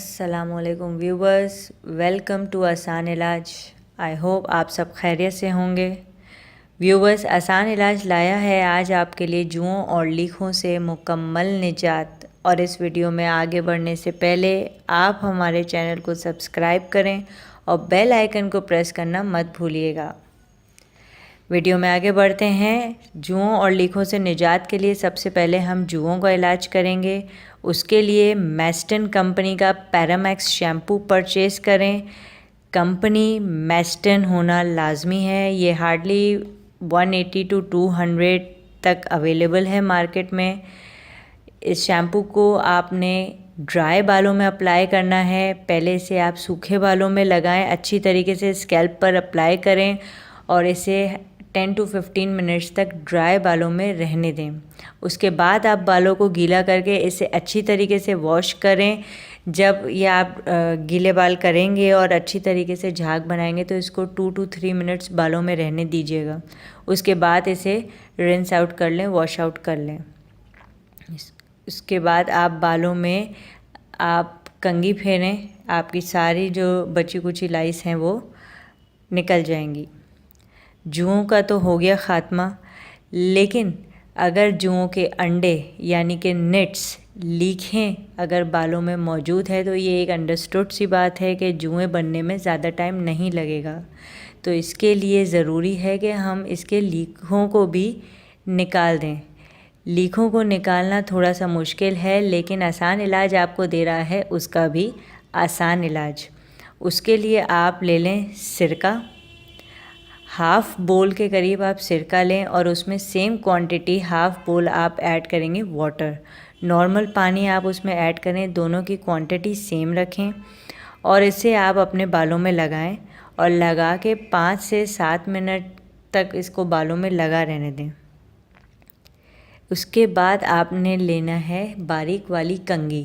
अस्सलामुअलैकुम viewers, welcome to आसान इलाज। आई होप आप सब खैरियत से होंगे। व्यूवर्स, आसान इलाज लाया है आज आपके लिए जुओं और लीखों से मुकम्मल निजात। और इस वीडियो में आगे बढ़ने से पहले आप हमारे चैनल को सब्सक्राइब करें और बेल आइकन को प्रेस करना मत भूलिएगा। वीडियो में आगे बढ़ते हैं। जुओं और लीखों से निजात के लिए सबसे पहले हम जुओं का इलाज करेंगे। उसके लिए मेस्टन कंपनी का पैरामैक्स शैम्पू परचेज़ करें। कंपनी मेस्टन होना लाजमी है। ये हार्डली 180 to 200 तक अवेलेबल है मार्केट में। इस शैम्पू को आपने ड्राई बालों में अप्लाई करना है। पहले से आप सूखे बालों में लगाएं, अच्छी तरीके से स्कैल्प पर अप्लाई करें और इसे 10 to 15 मिनट्स तक ड्राई बालों में रहने दें। उसके बाद आप बालों को गीला करके इसे अच्छी तरीके से वॉश करें। जब ये आप गीले बाल करेंगे और अच्छी तरीके से झाग बनाएंगे तो इसको 2 to 3 मिनट्स बालों में रहने दीजिएगा। उसके बाद इसे रिंस आउट कर लें, वॉश आउट कर लें। उसके बाद आप बालों में आप कंघी फेरें, आपकी सारी जो बची कुची लाइस हैं वो निकल जाएंगी। जुओं का तो हो गया ख़ात्मा, लेकिन अगर जुओं के अंडे यानी कि निट्स, लीखें अगर बालों में मौजूद है तो ये एक अंडरस्टूड सी बात है कि जुएं बनने में ज़्यादा टाइम नहीं लगेगा। तो इसके लिए ज़रूरी है कि हम इसके लीखों को भी निकाल दें। लीखों को निकालना थोड़ा सा मुश्किल है, लेकिन आसान इलाज आपको दे रहा है उसका भी आसान इलाज। उसके लिए आप ले लें सिरका। हाफ़ बोल के करीब आप सिरका लें और उसमें सेम क्वांटिटी हाफ़ बोल आप ऐड करेंगे वाटर। नॉर्मल पानी आप उसमें ऐड करें, दोनों की क्वांटिटी सेम रखें और इसे आप अपने बालों में लगाएं और लगा के 5 से 7 मिनट तक इसको बालों में लगा रहने दें। उसके बाद आपने लेना है बारीक वाली कंघी।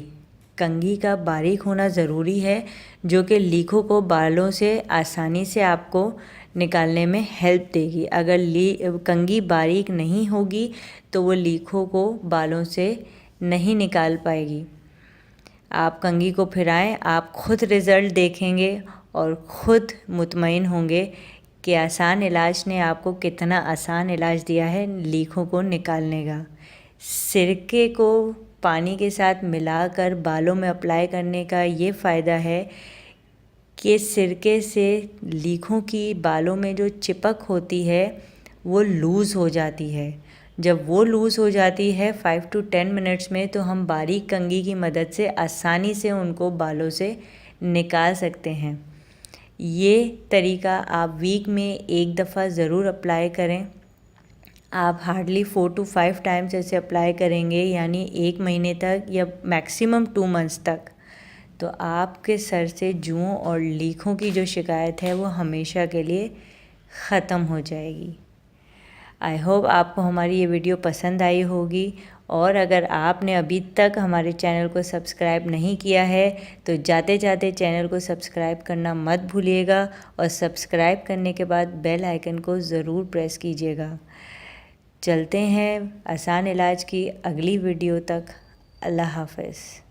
कंघी का बारीक होना ज़रूरी है, जो कि लीखों को बालों से आसानी से आपको निकालने में हेल्प देगी। अगर कंघी बारीक नहीं होगी तो वो लीखों को बालों से नहीं निकाल पाएगी। आप कंघी को फिराएं, आप खुद रिज़ल्ट देखेंगे और ख़ुद मुतमईन होंगे कि आसान इलाज ने आपको कितना आसान इलाज दिया है लीखों को निकालने का। सिरके को पानी के साथ मिलाकर बालों में अप्लाई करने का ये फ़ायदा है कि सिरके से लीखों की बालों में जो चिपक होती है वो लूज़ हो जाती है। जब वो लूज़ हो जाती है 5 to 10 मिनट्स में, तो हम बारीक कंघी की मदद से आसानी से उनको बालों से निकाल सकते हैं। ये तरीका आप वीक में एक दफ़ा ज़रूर अप्लाई करें। आप हार्डली 4 to 5 टाइम्स ऐसे अप्लाई करेंगे, यानी 1 महीने तक या मैक्सिमम 2 मंथ्स तक, तो आपके सर से जुओं और लीखों की जो शिकायत है वो हमेशा के लिए ख़त्म हो जाएगी। आई होप आपको हमारी ये वीडियो पसंद आई होगी, और अगर आपने अभी तक हमारे चैनल को सब्सक्राइब नहीं किया है तो जाते जाते चैनल को सब्सक्राइब करना मत भूलिएगा और सब्सक्राइब करने के बाद बेल आइकन को ज़रूर प्रेस कीजिएगा। चलते हैं आसान इलाज की अगली वीडियो तक। अल्लाह हाफ़िज़।